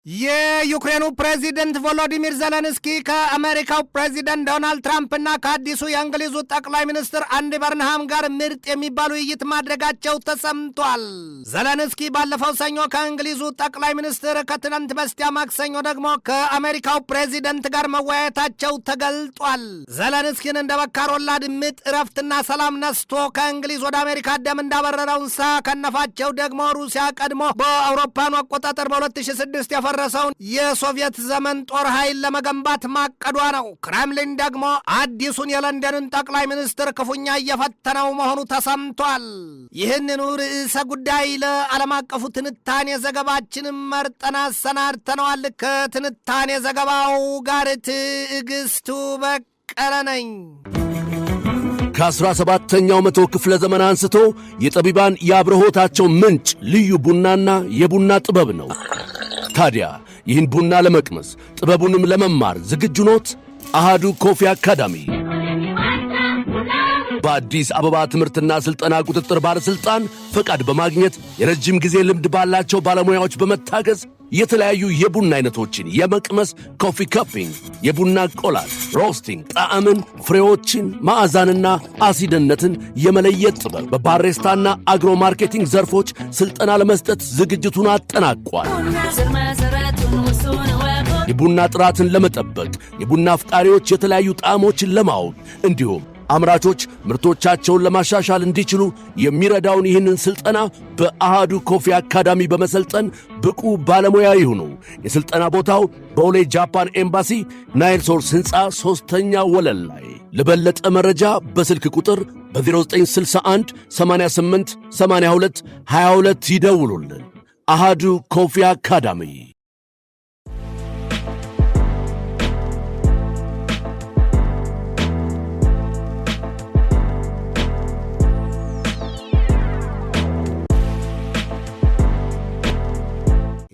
የዩክሬኑ ፕሬዚደንት ቮሎዲሚር ዜሌንስኪ ከአሜሪካው ፕሬዚደንት ዶናልድ ትራምፕና ከአዲሱ የእንግሊዙ ጠቅላይ ሚኒስትር አንዲ በርንሃም ጋር ምርጥ የሚባሉ ውይይት ማድረጋቸው ተሰምቷል። ዜሌንስኪ ባለፈው ሰኞ ከእንግሊዙ ጠቅላይ ሚኒስትር፣ ከትናንት በስቲያ ማክሰኞ ደግሞ ከአሜሪካው ፕሬዚደንት ጋር መወያየታቸው ተገልጧል። ዜሌንስኪን እንደ በካር ወላድ ምጥ እረፍትና ሰላም ነስቶ ከእንግሊዝ ወደ አሜሪካ ደም እንዳበረረው እንሳ ከነፋቸው ደግሞ ሩሲያ ቀድሞ በአውሮፓኑ አቆጣጠር በ2006 የፈረሰውን የሶቪየት ዘመን ጦር ኃይል ለመገንባት ማቀዷ ነው። ክሬምሊን ደግሞ አዲሱን የለንደንን ጠቅላይ ሚኒስትር ክፉኛ እየፈተነው መሆኑ ተሰምቷል። ይህንኑ ርዕሰ ጉዳይ ለዓለም አቀፉ ትንታኔ ዘገባችን መርጠን አሰናድተነዋል። ከትንታኔ ዘገባው ጋር ትዕግስቱ በቀለ ነኝ። ከ17ኛው መቶ ክፍለ ዘመን አንስቶ የጠቢባን የአብርሆታቸው ምንጭ ልዩ ቡናና የቡና ጥበብ ነው። ታዲያ ይህን ቡና ለመቅመስ ጥበቡንም ለመማር ዝግጁ ኖት? አሃዱ ኮፊ አካዳሚ በአዲስ አበባ ትምህርትና ሥልጠና ቁጥጥር ባለሥልጣን ፈቃድ በማግኘት የረጅም ጊዜ ልምድ ባላቸው ባለሙያዎች በመታገዝ የተለያዩ የቡና አይነቶችን የመቅመስ ኮፊ ካፒንግ፣ የቡና ቆላል፣ ሮስቲንግ፣ ጣዕምን፣ ፍሬዎችን፣ ማዕዛንና አሲድነትን የመለየት ጥበብ በባሬስታና አግሮ ማርኬቲንግ ዘርፎች ሥልጠና ለመስጠት ዝግጅቱን አጠናቋል። የቡና ጥራትን ለመጠበቅ የቡና አፍቃሪዎች የተለያዩ ጣዕሞችን ለማወቅ እንዲሁም አምራቾች ምርቶቻቸውን ለማሻሻል እንዲችሉ የሚረዳውን ይህንን ሥልጠና በአሃዱ ኮፊ አካዳሚ በመሰልጠን ብቁ ባለሙያ ይሁኑ። የሥልጠና ቦታው በቦሌ ጃፓን ኤምባሲ ናይል ሶርስ ሕንፃ 3ኛ ወለል ላይ። ለበለጠ መረጃ በስልክ ቁጥር በ0961 88 82 22 ይደውሉልን። አሃዱ ኮፊ አካዳሚ።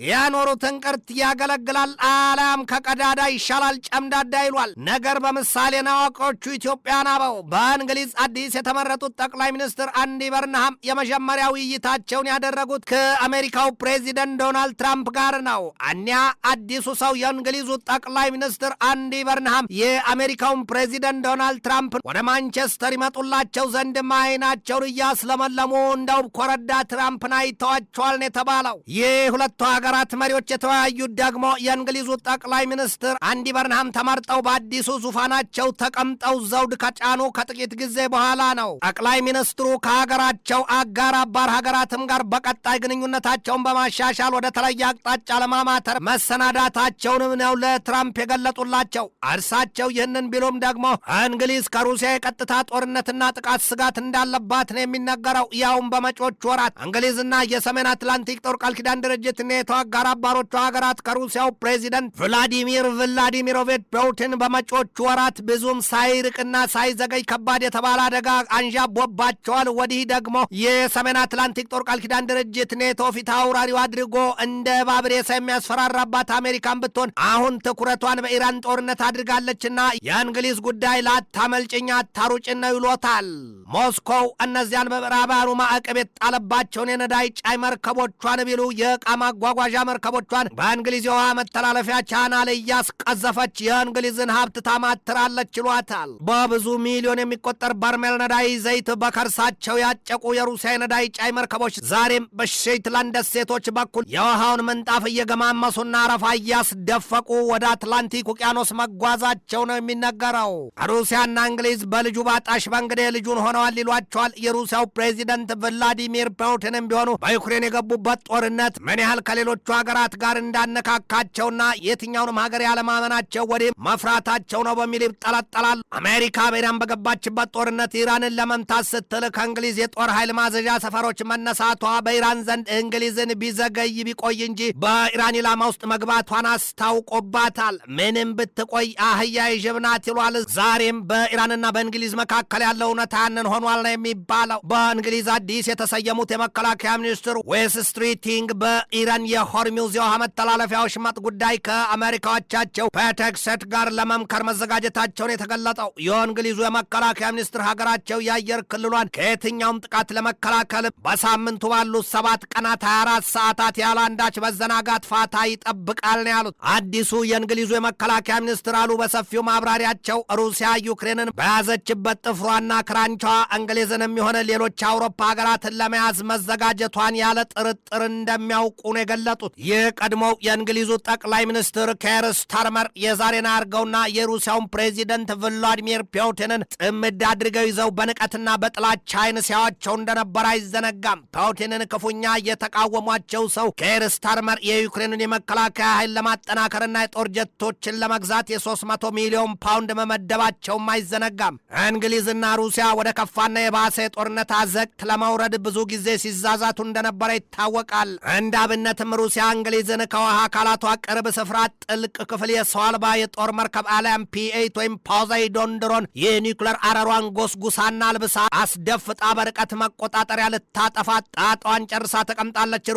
ያኖሩትን ቅርት ያገለግላል፣ አላም ከቀዳዳ ይሻላል ጨምዳዳ ይሏል። ነገር በምሳሌ አዋቂዎቹ ኢትዮጵያን አበው በእንግሊዝ አዲስ የተመረጡት ጠቅላይ ሚኒስትር አንዲ በርንሃም የመጀመሪያ ውይይታቸውን ያደረጉት ከአሜሪካው ፕሬዚደንት ዶናልድ ትራምፕ ጋር ነው። እኒያ አዲሱ ሰው የእንግሊዙ ጠቅላይ ሚኒስትር አንዲ በርንሃም የአሜሪካውን ፕሬዚደንት ዶናልድ ትራምፕ ወደ ማንቸስተር ይመጡላቸው ዘንድ አይናቸውን እያስለመለሙ እንደው ኮረዳ ትራምፕን አይተዋቸዋል ነው የተባለው። የሁለቱ ሀገራት መሪዎች የተወያዩት ደግሞ የእንግሊዙ ጠቅላይ ሚኒስትር አንዲ በርንሃም ተመርጠው በአዲሱ ዙፋናቸው ተቀምጠው ዘውድ ከጫኑ ከጥቂት ጊዜ በኋላ ነው። ጠቅላይ ሚኒስትሩ ከሀገራቸው አጋር አባር ሀገራትም ጋር በቀጣይ ግንኙነታቸውን በማሻሻል ወደ ተለየ አቅጣጫ ለማማተር መሰናዳታቸውንም ነው ለትራምፕ የገለጡላቸው። እርሳቸው ይህንን ቢሉም ደግሞ እንግሊዝ ከሩሲያ የቀጥታ ጦርነትና ጥቃት ስጋት እንዳለባት ነው የሚነገረው። ያውም በመጪዎቹ ወራት እንግሊዝና የሰሜን አትላንቲክ ጦር ቃል ኪዳን ድርጅት ኔቶ አጋር አባሮቹ ሀገራት ከሩሲያው ፕሬዚደንት ቭላዲሚሮቪች ፑቲን በመጪዎቹ ወራት ብዙም ሳይርቅና ሳይዘገይ ከባድ የተባለ አደጋ አንዣቦባቸዋል። ወዲህ ደግሞ የሰሜን አትላንቲክ ጦር ቃል ኪዳን ድርጅት ኔቶ ፊት አውራሪው አድርጎ እንደ ባብሬሳ የሚያስፈራራባት አሜሪካን ብትሆን አሁን ትኩረቷን በኢራን ጦርነት አድርጋለችና የእንግሊዝ ጉዳይ ላታመልጭኛ አታሩጭን ነው ይሎታል። ሞስኮው እነዚያን በምዕራባውያኑ ማዕቀብ የጣለባቸውን የነዳጅ ጫኝ መርከቦቿን ቢሉ የዕቃ ማጓጓዣ መርከቦቿን በእንግሊዝ የውሃ መተላለፊያ ቻናል እያስቀዘፈች የእንግሊዝን ሀብት ታማትራለች ይሏታል። በብዙ ሚሊዮን የሚቆጠር በርሜል ነዳጅ ዘይት በከርሳቸው ያጨቁ የሩሲያ የነዳጅ ጫኝ መርከቦች ዛሬም በሼትላንድ ደሴቶች በኩል የውሃውን ምንጣፍ እየገማመሱና አረፋ እያስደፈቁ ወደ አትላንቲክ ውቅያኖስ መጓዛቸው ነው የሚነገረው። ሩሲያና እንግሊዝ በልጁ ባጣሽ በእንግዴ ልጁን ሆነዋል ይሏቸዋል። የሩሲያው ፕሬዚደንት ቭላዲሚር ፑቲንም ቢሆኑ በዩክሬን የገቡበት ጦርነት ምን ያህል ከሌሎቹ ሀገራት ጋር እንዳነካካቸውና የትኛውንም ሀገር ያለማመናቸው ወዲህ መፍራታቸው ነው በሚል ይጠለጠላል። አሜሪካ በኢራን በገባችበት ጦርነት ኢራንን ለመምታት ስትል ከእንግሊዝ የጦር ኃይል ማዘዣ ሰፈሮች መነሳቷ በኢራን ዘንድ እንግሊዝን ቢዘገይ ቢቆይ እንጂ በኢራን ኢላማ ውስጥ መግባቷን አስታውቆባታል። ምንም ብትቆይ አህያ ይዥብ ናት ይሏል። ዛሬም በኢራንና በእንግሊዝ መካከል ያለው እውነታ ያንን ሆኗል ነው የሚባለው። በእንግሊዝ አዲስ የተሰየሙት የመከላከያ ሚኒስትር ዌስ ስትሪቲንግ በኢራን በሆርሙዝ የውሃ መተላለፊያ ወሽመጥ ጉዳይ ከአሜሪካዎቻቸው ፔቴክሴት ጋር ለመምከር መዘጋጀታቸውን የተገለጠው የእንግሊዙ የመከላከያ ሚኒስትር ሀገራቸው የአየር ክልሏን ከየትኛውም ጥቃት ለመከላከል በሳምንቱ ባሉት 7 ቀናት 24 ሰዓታት ያለ አንዳች መዘናጋት ፋታ ይጠብቃል ነው ያሉት። አዲሱ የእንግሊዙ የመከላከያ ሚኒስትር አሉ በሰፊው ማብራሪያቸው ሩሲያ ዩክሬንን በያዘችበት ጥፍሯና ክራንቻዋ እንግሊዝንም የሆነ ሌሎች አውሮፓ ሀገራትን ለመያዝ መዘጋጀቷን ያለ ጥርጥር እንደሚያውቁ ነው የገለጡት። የቀድሞው የእንግሊዙ ጠቅላይ ሚኒስትር ኬር ስታርመር የዛሬን አርገውና የሩሲያውን ፕሬዚደንት ቭላዲሚር ፑቲንን ጥምድ አድርገው ይዘው በንቀትና በጥላቻ አይን ሲያዋቸው እንደነበር አይዘነጋም። ፑቲንን ክፉኛ የተቃወሟቸው ሰው ኬር ስታርመር የዩክሬንን የመከላከያ ኃይል ለማጠናከርና የጦር ጀቶችን ለመግዛት የ300 ሚሊዮን ፓውንድ መመደባቸውም አይዘነጋም። እንግሊዝና ሩሲያ ወደ ከፋና የባሰ የጦርነት አዘቅት ለመውረድ ብዙ ጊዜ ሲዛዛቱ እንደነበረ ይታወቃል። እንደ አብነትም ሩሲያ እንግሊዝን ከውሃ አካላቷ ቅርብ ስፍራ ጥልቅ ክፍል የሰው አልባ የጦር መርከብ አሊያም P8 ወይም ፖዛይዶን ድሮን የኒውክሌር አረሯን ጎስጉሳና አልብሳ አስደፍጣ በርቀት መቆጣጠሪያ ልታጠፋ ጣጧን ጨርሳ ተቀምጣለች።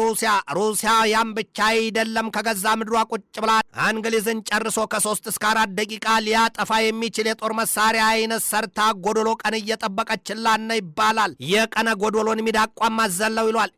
ሩሲያ ያም ብቻ አይደለም፣ ከገዛ ምድሯ ቁጭ ብላ እንግሊዝን ጨርሶ ከ3 እስከ 4 ደቂቃ ሊያጠፋ የሚችል የጦር መሳሪያ አይነት ሰርታ ጎዶሎ ቀን እየጠበቀችላን ይባላል። የቀነ ጎዶሎን ሚዳቋም አዘለው ይሏል።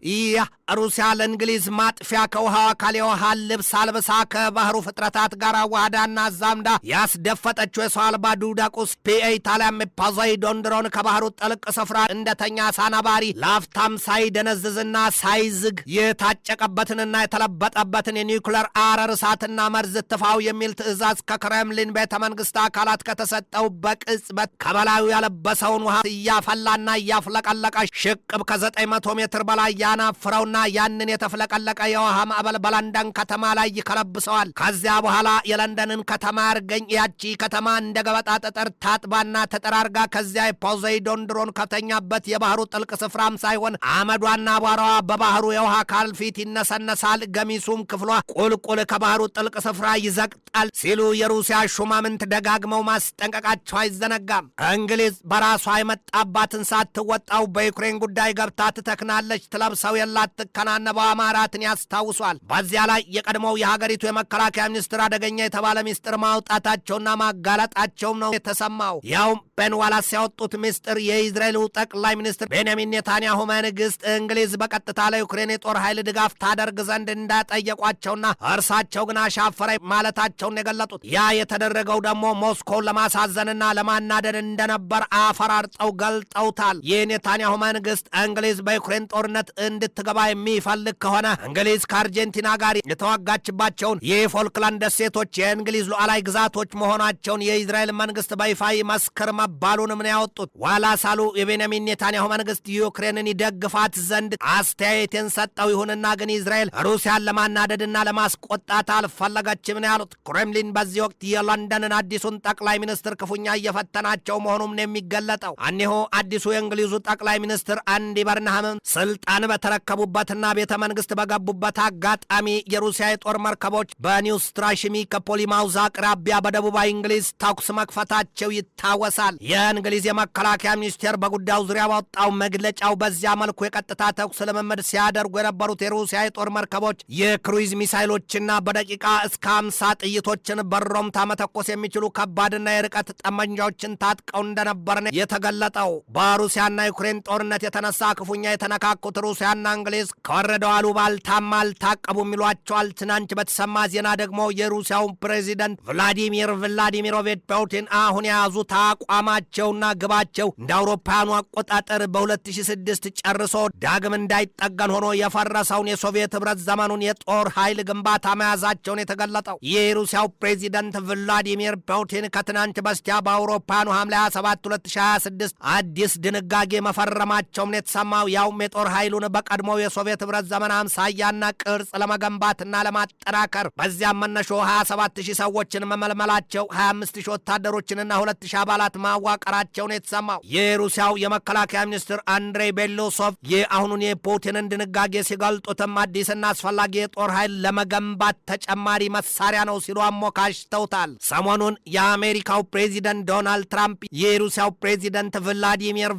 ሩሲያ ለእንግሊዝ ማጥፊያ ከውሃው አካል የውሃ ልብስ አልብሳ ከባህሩ ፍጥረታት ጋር ዋህዳና አዛምዳ ያስደፈጠችው የሰው አልባ ዱዳቁስ P8 አሊያም ፖዛይዶን ድሮን ከባህሩ ጥልቅ ስፍራ እንደተኛ ሳናባሪ ላፍታም ሳይደነዝዝና ሳይዝግ የታጨቀበትንና የተለበጠበትን የኒውክሌር አረር እሳትና መርዝ ትፋው የሚል ትዕዛዝ ከክሬምሊን ቤተ መንግስት አካላት ከተሰጠው በቅጽበት ከበላዩ ያለበሰውን ውሃ እያፈላና እያፍለቀለቀ ሽቅብ ከ900 ሜትር በላይ ያናፍረውና ያንን የተፍለቀለቀ የውሃ ማዕበል በለንደን ከተማ ላይ ይከለብሰዋል። ከዚያ በኋላ የለንደንን ከተማ ያርገኝ ያቺ ከተማ እንደ ገበጣ ጠጠር ታጥባና ተጠራርጋ ከዚያ የፖዛይዶን ድሮን ከተኛበት የባህሩ ጥልቅ ስፍራም ሳይሆን አመዷና አቧራዋ በባህሩ የውሃ አካል ፊት ይነሰነሳል፣ ገሚሱም ክፍሏ ቁልቁል ከባህሩ ጥልቅ ስፍራ ይዘቅጣል ሲሉ የሩሲያ ሹማምንት ደጋግመው ማስጠንቀቃቸው አይዘነጋም። እንግሊዝ በራሷ የመጣባትን ሳትወጣው በዩክሬን ጉዳይ ገብታ ትተክናለች፣ ትለብሰው የላት ከናነበው አማራትን ያስታውሷል። በዚያ ላይ የቀድሞው የሀገሪቱ የመከላከያ ሚኒስትር አደገኛ የተባለ ሚስጥር ማውጣታቸውና ማጋለጣቸው ነው የተሰማው። ያውም ቤን ዋላስ ያወጡት ሚስጥር የኢዝራኤሉ ጠቅላይ ሚኒስትር ቤንያሚን ኔታንያሁ መንግስት እንግሊዝ በቀጥታ ለዩክሬን የጦር ኃይል ድጋፍ ታደርግ ዘንድ እንዳጠየቋቸውና እርሳቸው ግን አሻፈረ ማለታቸውን የገለጡት። ያ የተደረገው ደግሞ ሞስኮውን ለማሳዘንና ለማናደድ እንደነበር አፈራርጠው ገልጠውታል። የኔታንያሁ መንግስት እንግሊዝ በዩክሬን ጦርነት እንድትገባ የሚፈልግ ከሆነ እንግሊዝ ከአርጀንቲና ጋር የተዋጋችባቸውን የፎልክላንድ ደሴቶች የእንግሊዝ ሉዓላዊ ግዛቶች መሆናቸውን የኢዝራኤል መንግስት በይፋ መስክር መባሉንም ነው ያወጡት። ዋላስ አሉ የቤንያሚን ኔታንያሁ መንግስት ዩክሬንን ይደግፋት ዘንድ አስተያየትን ሰጠው። ይሁንና ግን ኢዝራኤል ሩሲያን ለማናደድና ለማስቆጣት አልፈለገችም ነው ያሉት። ክሬምሊን በዚህ ወቅት የለንደንን አዲሱን ጠቅላይ ሚኒስትር ክፉኛ እየፈተናቸው መሆኑም ነው የሚገለጠው። እኒሁ አዲሱ የእንግሊዙ ጠቅላይ ሚኒስትር አንዲ በርንሃም ስልጣን በተረከቡበትና ቤተ መንግስት በገቡበት አጋጣሚ የሩሲያ የጦር መርከቦች በኒው ስትራሽሚ ከፖሊማውዝ አቅራቢያ በደቡባዊ እንግሊዝ ተኩስ መክፈታቸው ይታወሳል። የእንግሊዝ የመከላከያ ሚኒስቴር በጉዳዩ ዙሪያ ባወጣው መግለጫው በዚያ መልኩ የቀጥታ ተኩስ ልምምድ ሲያደርጉ የነበሩት የሩሲያ የጦር መርከቦች የክሩይዝ ሚሳይሎችና በደቂቃ እስከ 50 ጥይቶችን በሮምታ መተኮስ የሚችሉ ከባድና የርቀት ጠመንጃዎችን ታጥቀው እንደነበር ነው የተገለጠው። በሩሲያና ዩክሬን ጦርነት የተነሳ ክፉኛ የተነካኩት ሩሲያና እንግሊዝ ከወረደው አሉባልታም አልታቀቡም ይሏቸዋል። ትናንት በተሰማ ዜና ደግሞ የሩሲያው ፕሬዚደንት ቭላዲሚሮቪች ፑቲን አሁን የያዙት አቋማቸውና ግባቸው እንደ አውሮፓውያኑ አቆጣጠር በ2006 ጨርሶ ዳግም እንዳይጠገን ሆኖ የፈረሰውን የሶቪየት ህብረት ዘመኑን የጦር ኃይል ግንባታ መያዛቸውን የተገለጠው የሩሲያው ፕሬዚደንት ቭላዲሚር ፑቲን ከትናንት በስቲያ በአውሮፓውያኑ ሐምሌ 27 2026 አዲስ ድንጋጌ መፈረማቸውም የተሰማው። ያውም የጦር ኃይሉን በቀድሞው የሶቪየት ህብረት ዘመን አምሳያና ቅርጽ ለመገንባትና ለማጠናከር በዚያም መነሾ 27000 ሰዎችን መመልመላቸው 25000 ወታደሮችንና 2000 አባላት ማዋቀራቸውን የተሰማው የሩሲያው የመከላከያ ሚኒስትር አንድሬይ ቤሎሶቭ የአሁኑን የፑቲንን ድንጋጌ ሲገልጡትም አዲስና አስፈላጊ የጦር ኃይል ለመገንባት ተጨማሪ መሳሪያ ነው ሲሉ አሞካሽተውታል። ሰሞኑን የአሜሪካው ፕሬዚደንት ዶናልድ ትራምፕ የሩሲያው ፕሬዚደንት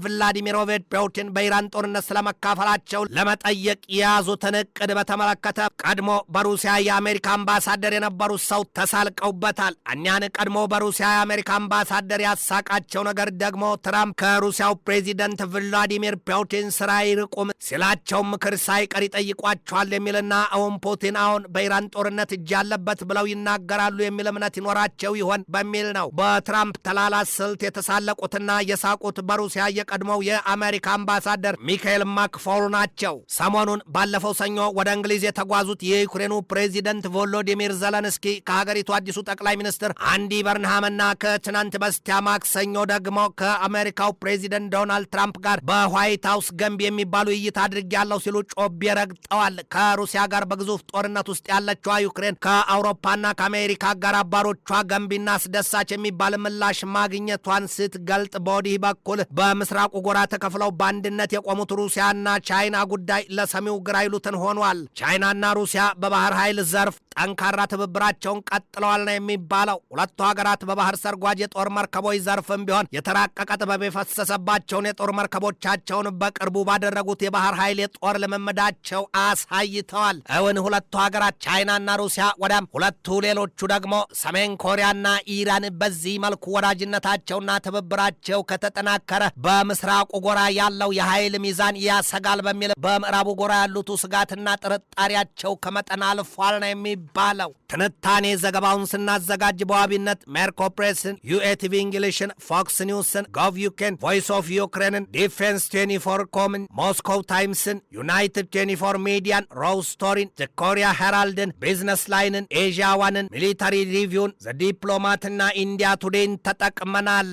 ቭላዲሚሮቪች ፑቲን በኢራን ጦርነት ስለመካፈላቸው ለመጠየቅ የያዙትን እቅድ በተመለከተ በተመለከተ ቀድሞ በሩሲያ የአሜሪካ አምባሳደር የነበሩት ሰው ተሳልቀውበታል። እኛን ቀድሞ በሩሲያ የአሜሪካ አምባሳደር ያሳቃቸው ነገር ደግሞ ትራምፕ ከሩሲያው ፕሬዚደንት ቭላዲሚር ፑቲን ስራ ይርቁም ሲላቸው ምክር ሳይቀር ይጠይቋቸዋል የሚልና አሁን ፑቲን አሁን በኢራን ጦርነት እጅ ያለበት ብለው ይናገራሉ የሚል እምነት ይኖራቸው ይሆን በሚል ነው በትራምፕ ተላላ ስልት የተሳለቁትና የሳቁት በሩሲያ የቀድሞው የአሜሪካ አምባሳደር ሚካኤል ማክፎል ናቸው። ሰሞኑን ባለፈው ሰኞ ወደ እንግሊዝ የተጓዙት የዩክሬኑ ፕሬዚደንት ቮሎዲሚር ዘለንስኪ ከሀገሪቱ አዲሱ ጠቅላይ ሚኒስትር አንዲ በርንሃምና ከትናንት በስቲያ ማክሰኞ ደግሞ ከአሜሪካው ፕሬዚደንት ዶናልድ ትራምፕ ጋር በዋይት ሃውስ ገንቢ የሚባሉ ውይይት አድርጌያለሁ ሲሉ ጮቤ ረግጠዋል። ከሩሲያ ጋር በግዙፍ ጦርነት ውስጥ ያለችዋ ዩክሬን ከአውሮፓና ከአሜሪካ ጋር አባሮቿ ገንቢና አስደሳች የሚባል ምላሽ ማግኘቷን ስትገልጥ፣ በወዲህ በኩል በምስራቁ ጎራ ተከፍለው በአንድነት የቆሙት ሩሲያና ቻይና ጉዳይ ለሰሚው ግራ ይሉትን ሆኗል። ቻይናና ሩሲያ በባህር ኃይል ዘርፍ ጠንካራ ትብብራቸውን ቀጥለዋል ነው የሚባለው። ሁለቱ ሀገራት በባህር ሰርጓጅ የጦር መርከቦች ዘርፍም ቢሆን የተራቀቀ ጥበብ የፈሰሰባቸውን የጦር መርከቦቻቸውን በቅርቡ ባደረጉት የባህር ኃይል የጦር ልምምዳቸው አሳይተዋል። እውን ሁለቱ ሀገራት ቻይናና ሩሲያ ወዳም ሁለቱ ሌሎቹ ደግሞ ሰሜን ኮሪያና ኢራን በዚህ መልኩ ወዳጅነታቸውና ትብብራቸው ከተጠናከረ በምስራቁ ጎራ ያለው የኃይል ሚዛን ያሰጋል በሚል በምዕራቡ ጎራ ያሉት ስጋትና ጥርጣሬያቸው ከመጠን አልፏል ነው የሚባለው። ትንታኔ ዘገባውን ስናዘጋጅ በዋቢነት ሜርኮ ፕሬስን፣ ዩኤቲቪ እንግሊሽን፣ ፎክስ ኒውስን፣ ጎቭ ዩኬን፣ ቮይስ ኦፍ ዩክሬንን፣ ዲፌንስ 24 ኮምን፣ ሞስኮው ታይምስን፣ ዩናይትድ 24 ሚዲያን፣ ሮው ስቶሪን፣ ዘ ኮሪያ ሄራልድን፣ ቢዝነስ ላይንን፣ ኤዥያ ዋንን፣ ሚሊታሪ ሪቪውን፣ ዘ ዲፕሎማትና ኢንዲያ ቱዴይን ተጠቅመናል።